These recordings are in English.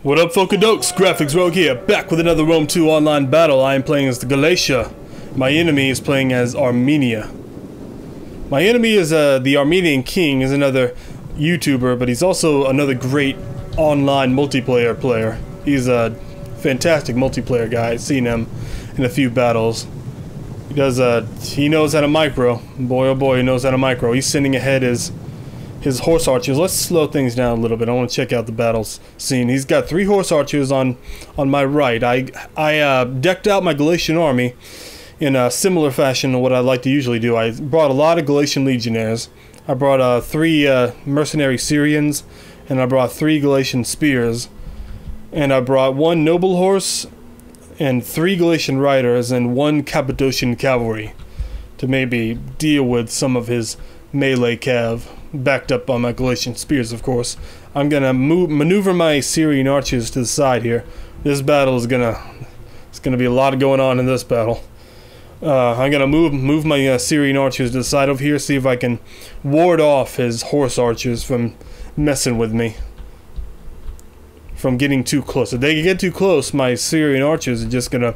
What up, Folkadokes? Graphics Rogue here, back with another Rome 2 online battle. I am playing as the Galatia. My enemy is playing as Armenia. My enemy is the Armenian King, is another YouTuber, but he's also another great online multiplayer player. He's a fantastic multiplayer guy. I've seen him in a few battles. He does, he knows how to micro. Boy oh boy, he knows how to micro. He's sending ahead his horse archers. Let's slow things down a little bit. I want to check out the battles scene. He's got 3 horse archers on my right. I decked out my Galatian army in a similar fashion to what I like to usually do. I brought a lot of Galatian legionnaires. I brought 3 mercenary Syrians, and I brought 3 Galatian spears, and I brought 1 noble horse and 3 Galatian riders and 1 Cappadocian cavalry to maybe deal with some of his melee cav, backed up on my Galatian spears, of course. I'm gonna maneuver my Syrian archers to the side here. This battle is it's gonna be a lot going on in this battle. I'm gonna move my Syrian archers to the side over here, see if I can ward off his horse archers from messing with me, from getting too close. If they get too close, my Syrian archers are just gonna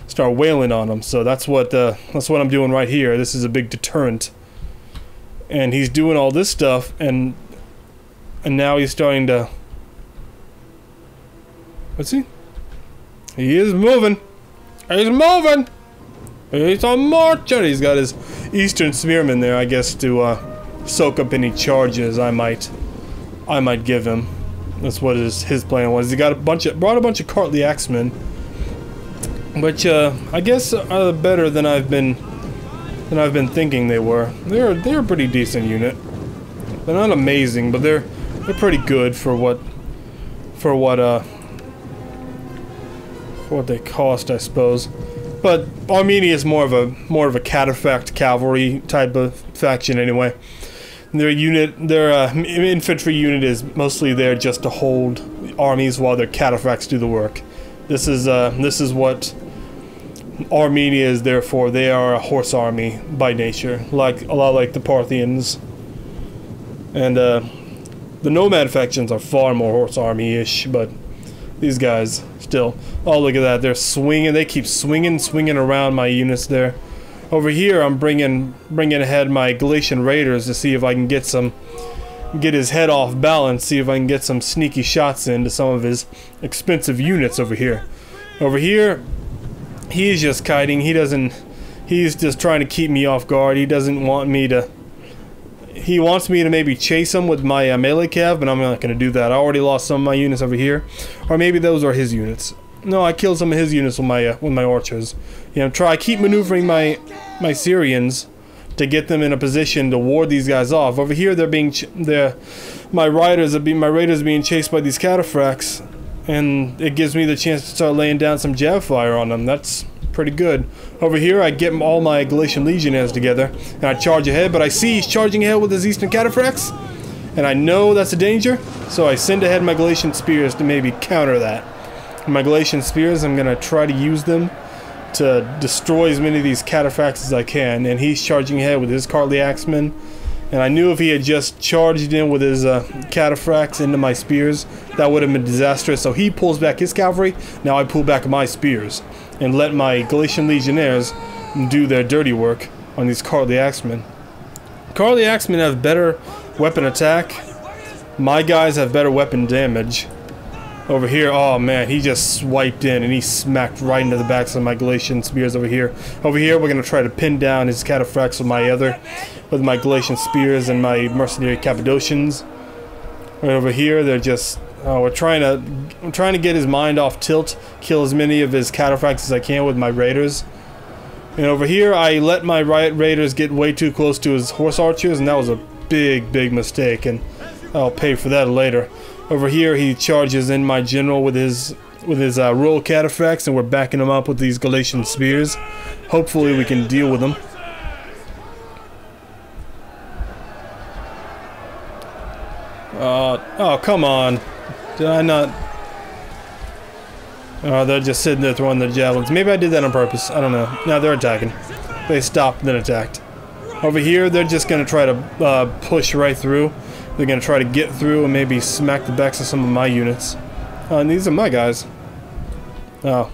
start wailing on them. So that's what I'm doing right here. This is a big deterrent. And he's doing all this stuff, and now he's starting to... What's he? He is moving. He's moving. He's on marching. He's got his Eastern Spearmen there, I guess, to soak up any charges I might give him. That's what his plan was. He got brought a bunch of Cartly axemen, which I guess are better than I've been thinking they were. They're a pretty decent unit. They're not amazing, but they're pretty good for what they cost, I suppose. But Armenia is more of a cataphract cavalry type of faction anyway. Their infantry unit is mostly there just to hold armies while their cataphracts do the work. This is what Armenia is there for. They are a horse army by nature, a lot like the Parthians. And the nomad factions are far more horse army-ish, but these guys still. Oh, look at that! They're swinging. They keep swinging around my units there. Over here, I'm bringing ahead my Galatian raiders to see if I can get his head off balance. See if I can get some sneaky shots into some of his expensive units over here. Over here, he's just kiting. He's just trying to keep me off guard. He doesn't want me to... He wants me to maybe chase him with my melee cav, but I'm not going to do that. I already lost some of my units over here. Or maybe those are his units. No, I killed some of his units with my archers. You know, keep maneuvering my Syrians to get them in a position to ward these guys off. Over here, my raiders are being chased by these cataphracts, and it gives me the chance to start laying down some jab fire on them. That's pretty good. Over here, I get all my Galatian legionnaires together, and I charge ahead, but I see he's charging ahead with his Eastern cataphracts, and I know that's a danger, so I send ahead my Galatian spears to maybe counter that. And my Galatian spears, I'm gonna try to use them to destroy as many of these cataphracts as I can, and he's charging ahead with his Cartly axemen. And I knew if he had just charged in with his cataphracts into my spears, that would have been disastrous. So he pulls back his cavalry. Now I pull back my spears and let my Galatian legionnaires do their dirty work on these Cartly axemen. Cartly axemen have better weapon attack. My guys have better weapon damage. Over here, oh man, he just swiped in and he smacked right into the backs of my Galatian spears over here. Over here, we're gonna try to pin down his cataphracts with my Galatian spears and my mercenary Cappadocians. Right over here, they're just, I'm trying to get his mind off tilt, kill as many of his cataphracts as I can with my raiders. And over here, I let my raiders get way too close to his horse archers, and that was a big mistake, and I'll pay for that later. Over here, he charges in my general with his royal cataphracts, and we're backing him up with these Galatian spears. Hopefully, we can deal with them. Oh, come on. Did I not? Oh, they're just sitting there throwing their javelins. Maybe I did that on purpose. I don't know. Now they're attacking. They stopped, then attacked. Over here, they're just going to try to push right through. They're going to try to get through and maybe smack the backs of some of my units. And these are my guys. Oh.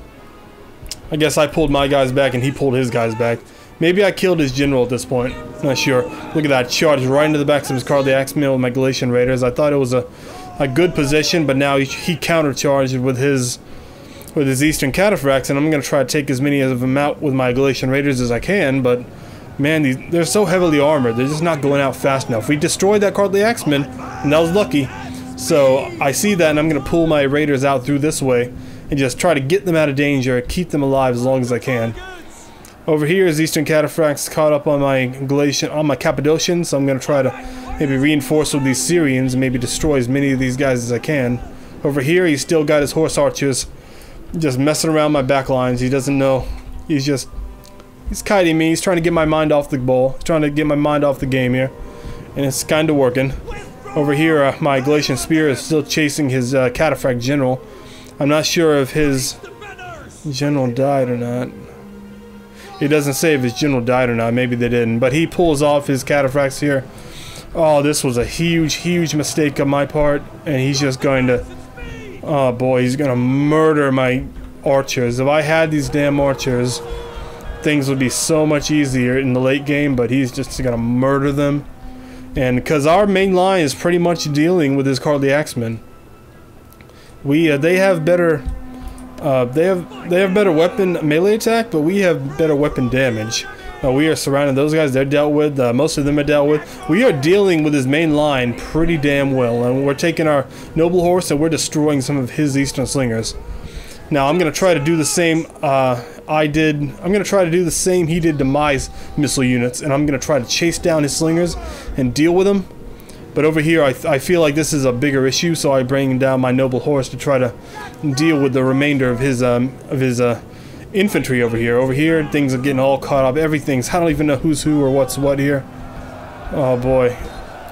I guess I pulled my guys back and he pulled his guys back. Maybe I killed his general at this point. Not sure. Look at that. Charge right into the backs of his Carly Axemen with my Galatian Raiders. I thought it was a good position, but now he countercharged with his Eastern Cataphracts, and I'm going to try to take as many of them out with my Galatian Raiders as I can, but man, they're so heavily armored. They're just not going out fast enough. We destroyed that Carly Axeman, and that was lucky. So I see that, and I'm going to pull my Raiders out through this way and just try to get them out of danger, keep them alive as long as I can. Over here is Eastern Cataphracts caught up on my Cappadocians, so I'm going to try to maybe reinforce with these Syrians and maybe destroy as many of these guys as I can. Over here, he's still got his horse archers just messing around my back lines. He doesn't know. He's kiting me. He's trying to get my mind off the ball. He's trying to get my mind off the game here. And it's kind of working. Over here, my Galatian Spear is still chasing his Cataphract General. I'm not sure if his general died or not. It doesn't say if his general died or not. Maybe they didn't. But he pulls off his Cataphracts here. Oh, this was a huge, huge mistake on my part. And he's just going to... Oh boy, he's going to murder my archers. If I had these damn archers, things would be so much easier in the late game. But he's just going to murder them. And because our main line is pretty much dealing with his Carly Axemen. They have better... they have better weapon melee attack, but we have better weapon damage. We are surrounding those guys. They're dealt with. Most of them are dealt with. We are dealing with his main line pretty damn well, and we're taking our noble horse and we're destroying some of his Eastern Slingers. Now I'm gonna try to do the same. I'm gonna try to do the same he did to my missile units, and I'm gonna try to chase down his slingers and deal with them. But over here, I feel like this is a bigger issue, so I bring down my noble horse to try to deal with the remainder of his infantry over here. Over here, things are getting all caught up. Everything's... I don't even know who's who or what's what here. Oh boy.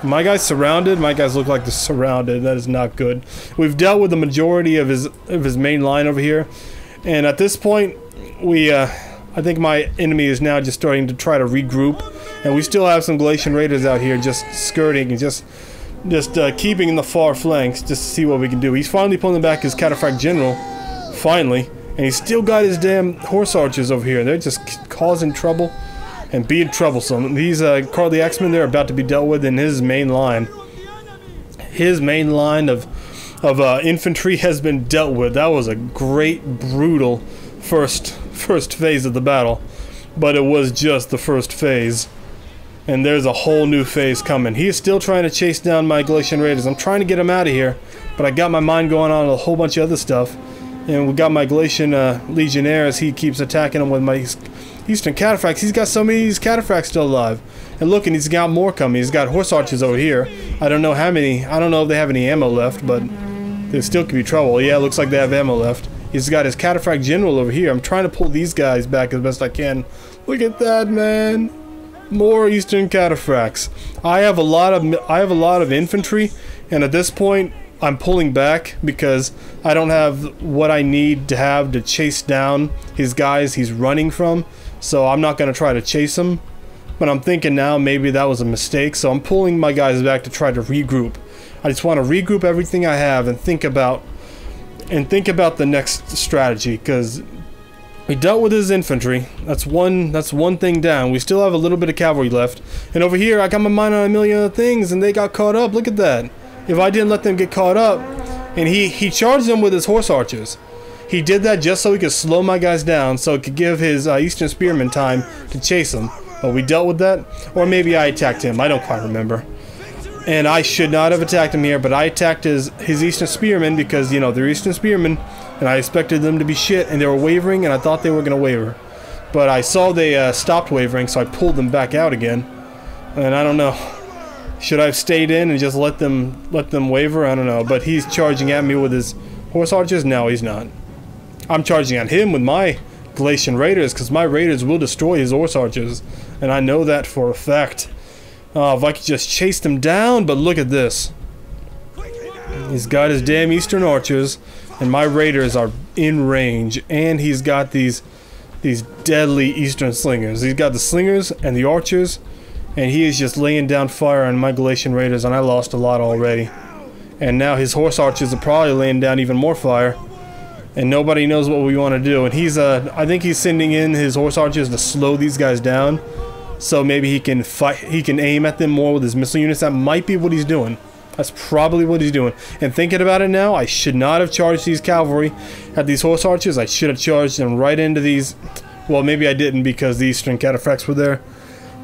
My guys surrounded. My guys look like they're surrounded. That is not good. We've dealt with the majority of his main line over here. And at this point, I think my enemy is now just starting to try to regroup. And we still have some Galatian Raiders out here just skirting and just keeping in the far flanks just to see what we can do. He's finally pulling back his Cataphract General. Finally. And he's still got his damn horse archers over here. They're just causing trouble and being troublesome. These Carly Axemen, they're about to be dealt with in his main line. His main line of infantry has been dealt with. That was a great, brutal first phase of the battle. But it was just the first phase. And there's a whole new phase coming. He is still trying to chase down my Galatian Raiders. I'm trying to get him out of here. But I got my mind going on a whole bunch of other stuff. And we got my Galatian Legionnaires. He keeps attacking them with my Eastern Cataphracts. He's got so many of these Cataphracts still alive. And look, and he's got more coming. He's got horse archers over here. I don't know how many. I don't know if they have any ammo left, but there still could be trouble. Yeah, it looks like they have ammo left. He's got his Cataphract General over here. I'm trying to pull these guys back as best I can. Look at that, man. More Eastern Cataphracts. I have a lot of infantry, and at this point I'm pulling back because I don't have what I need to have to chase down his guys he's running from. So I'm not going to try to chase him. But I'm thinking now maybe that was a mistake. So I'm pulling my guys back to try to regroup. I just want to regroup everything I have and think about the next strategy, because we dealt with his infantry. That's one thing down. We still have a little bit of cavalry left. And over here I got my mind on a million other things and they got caught up. Look at that. If I didn't let them get caught up, and he charged them with his horse archers. He did that just so he could slow my guys down, so it could give his Eastern Spearmen time to chase them. But we dealt with that, or maybe I attacked him. I don't quite remember. And I should not have attacked him here, but I attacked his Eastern Spearmen because, you know, they're Eastern Spearmen, and I expected them to be shit, and they were wavering, and I thought they were going to waver. But I saw they stopped wavering, so I pulled them back out again. And I don't know. Should I have stayed in and just let them waver? I don't know. But he's charging at me with his horse archers? No, he's not. I'm charging at him with my Galatian Raiders, because my Raiders will destroy his horse archers. And I know that for a fact. If I could just chase them down, but look at this. He's got his damn Eastern archers, and my Raiders are in range. And he's got these deadly Eastern slingers. He's got the slingers and the archers, and he is just laying down fire on my Galatian Raiders, and I lost a lot already. And now his horse archers are probably laying down even more fire. And nobody knows what we want to do. And he's, I think he's sending in his horse archers to slow these guys down. So maybe he can fight, he can aim at them more with his missile units. That might be what he's doing. That's probably what he's doing. And thinking about it now, I should not have charged these cavalry at these horse archers. I should have charged them right into these. Well, maybe I didn't because the eastern cataphracts were there.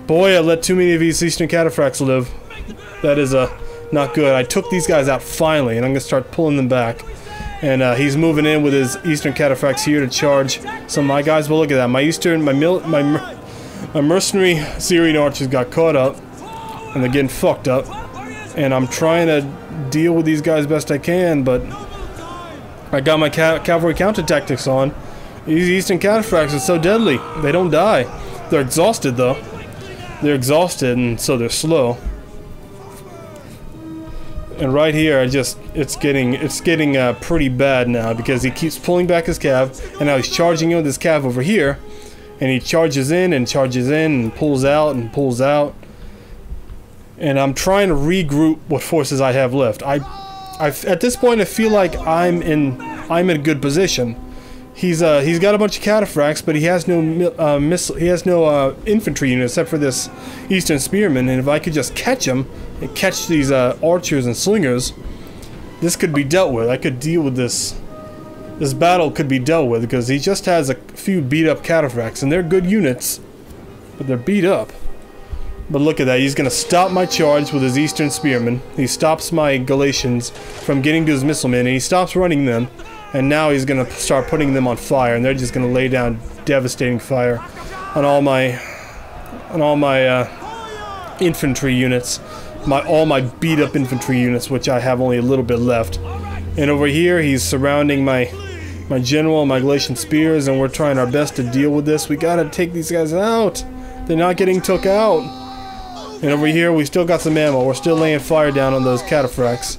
Boy, I let too many of these eastern cataphracts live. That is not good. I took these guys out finally, and I'm going to start pulling them back. And he's moving in with his eastern cataphracts here to charge some of my guys. But look at that. My mercenary Syrian archers got caught up, and they're getting fucked up. And I'm trying to deal with these guys best I can, but I got my cavalry counter tactics on. These eastern cataphracts are so deadly. They don't die. They're exhausted though. They're exhausted, and so they're slow. And right here, it's getting pretty bad now because he keeps pulling back his cav, and now he's charging in with his cav over here, and he charges in and pulls out and pulls out. And I'm trying to regroup what forces I have left. At this point, I feel like I'm in a good position. He's got a bunch of cataphracts, but he has no infantry unit except for this eastern spearman. And if I could just catch him and catch these archers and slingers, this could be dealt with. I could deal with this. This battle could be dealt with because he just has a few beat up cataphracts, and they're good units, but they're beat up. But look at that, he's going to stop my charge with his eastern spearmen. He stops my Galatians from getting to his missilemen, and he stops running them. And now he's going to start putting them on fire, and they're just going to lay down devastating fire on all my infantry units, all my beat up infantry units, which I have only a little bit left. And over here, he's surrounding my general and my Galatian spears, and we're trying our best to deal with this. We got to take these guys out. They're not getting took out. And over here, we still got some ammo. We're still laying fire down on those cataphracts.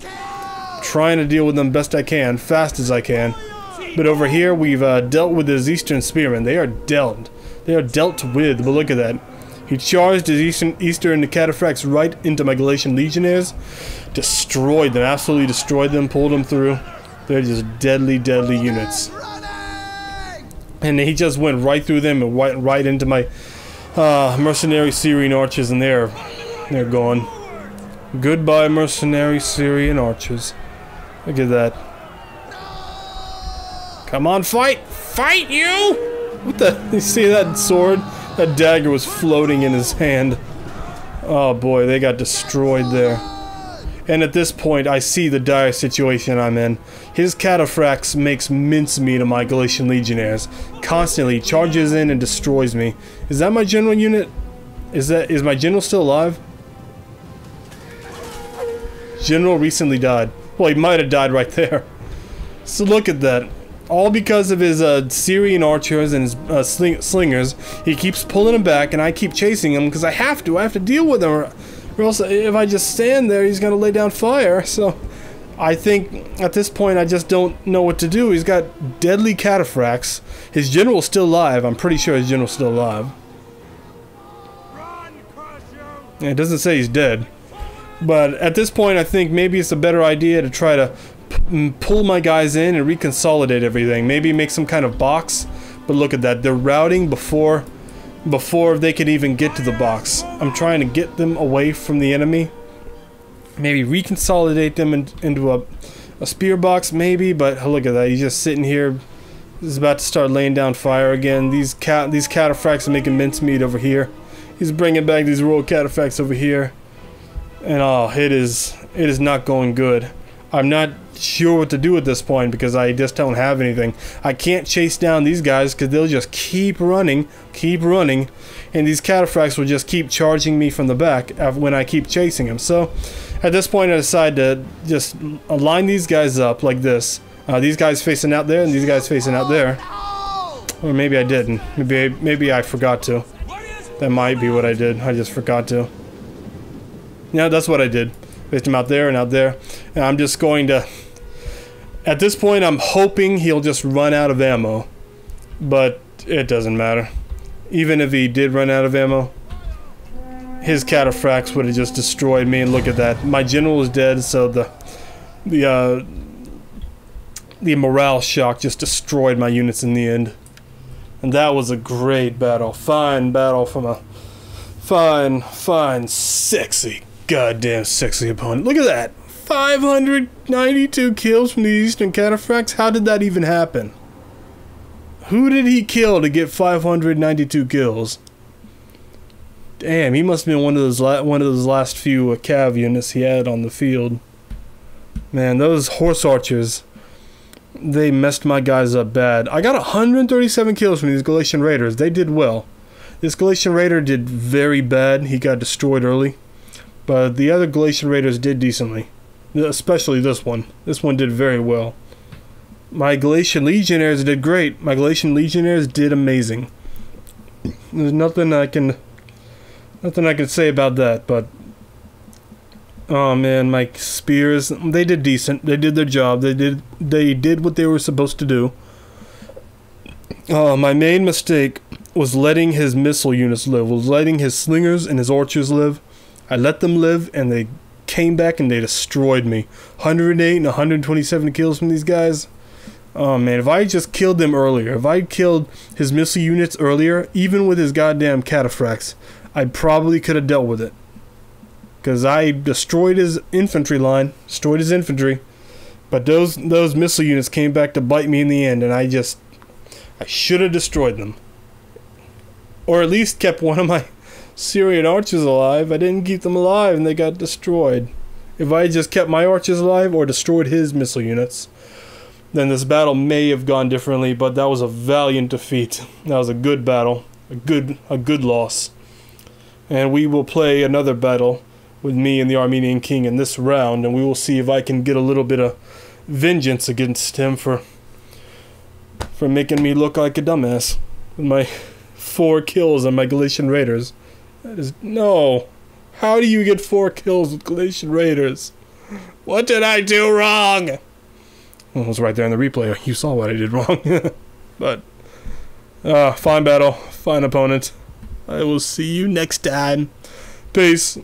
Trying to deal with them best I can, fast as I can. But over here, we've dealt with his eastern spearmen. They are dealt. They are dealt with. But look at that. He charged his eastern cataphracts right into my Galatian legionnaires. Destroyed them. Absolutely destroyed them. Pulled them through. They're just deadly, deadly units. And he just went right through them and right into my mercenary Syrian archers, and they're gone. Goodbye, mercenary Syrian archers. Look at that. Come on, fight! Fight, you! What the? You see that sword? That dagger was floating in his hand. Oh boy, they got destroyed there. And at this point, I see the dire situation I'm in. His cataphracts makes mincemeat of my Galatian legionnaires. Constantly charges in and destroys me. Is that my general unit? Is my general still alive? General recently died. Well, he might have died right there. So look at that. All because of his Syrian archers and his slingers. He keeps pulling them back, and I keep chasing him because I have to. I have to deal with him. Or else, if I just stand there, he's going to lay down fire. So, I think at this point, I just don't know what to do. He's got deadly cataphracts. His general's still alive. I'm pretty sure his general's still alive. Yeah, it doesn't say he's dead. But at this point, I think maybe it's a better idea to try to pull my guys in and reconsolidate everything. Maybe make some kind of box. But look at that. They're routing before they could even get to the box. I'm trying to get them away from the enemy. Maybe reconsolidate them into a spear box, maybe. But look at that. He's just sitting here. He's about to start laying down fire again. These cataphracts are making mincemeat over here. He's bringing back these royal cataphracts over here. And oh, it is not going good. I'm not sure what to do at this point because I just don't have anything. I can't chase down these guys because they'll just keep running, and these cataphracts will just keep charging me from the back when I keep chasing them. So at this point I decide to just line these guys up like this. These guys facing out there and these guys facing out there. Or maybe I didn't. Maybe I forgot to. That might be what I did. I just forgot to. Yeah, that's what I did. Placed him out there and out there. And I'm just going to... At this point, I'm hoping he'll just run out of ammo. But it doesn't matter. Even if he did run out of ammo, his cataphracts would have just destroyed me. And look at that. My general is dead, so the morale shock just destroyed my units in the end. And that was a great battle. Fine battle from a fine, sexy, goddamn sexy opponent. Look at that. 592 kills from the Eastern Cataphracts? How did that even happen? Who did he kill to get 592 kills? Damn, he must have been one of those last few cav units he had on the field. Man, those horse archers, they messed my guys up bad. I got 137 kills from these Galatian Raiders. They did well. This Galatian Raider did very bad. He got destroyed early. But the other Galatian Raiders did decently. Especially this one. This one did very well. My Galatian Legionnaires did great. My Galatian Legionnaires did amazing. There's nothing I can say about that, but oh man, my spears, they did decent. They did their job. They did what they were supposed to do. My main mistake was letting his missile units live, was letting his slingers and his archers live. I let them live, and they came back and they destroyed me. 108 and 127 kills from these guys. Oh man, if I just killed them earlier, if I killed his missile units earlier, even with his goddamn cataphracts, I probably could have dealt with it. Because I destroyed his infantry line, destroyed his infantry, but those missile units came back to bite me in the end, and I should have destroyed them. Or at least kept one of my Syrian archers alive. I didn't keep them alive and they got destroyed. If I had just kept my archers alive or destroyed his missile units, then this battle may have gone differently, but that was a valiant defeat. That was a good battle, a good loss. And we will play another battle with me and the Armenian king in this round, and we will see if I can get a little bit of vengeance against him for making me look like a dumbass with my 4 kills on my Galatian Raiders. That is no. How do you get 4 kills with Galatian Raiders? What did I do wrong? Well, it was right there in the replay. You saw what I did wrong. But fine battle, fine opponent. I will see you next time. Peace.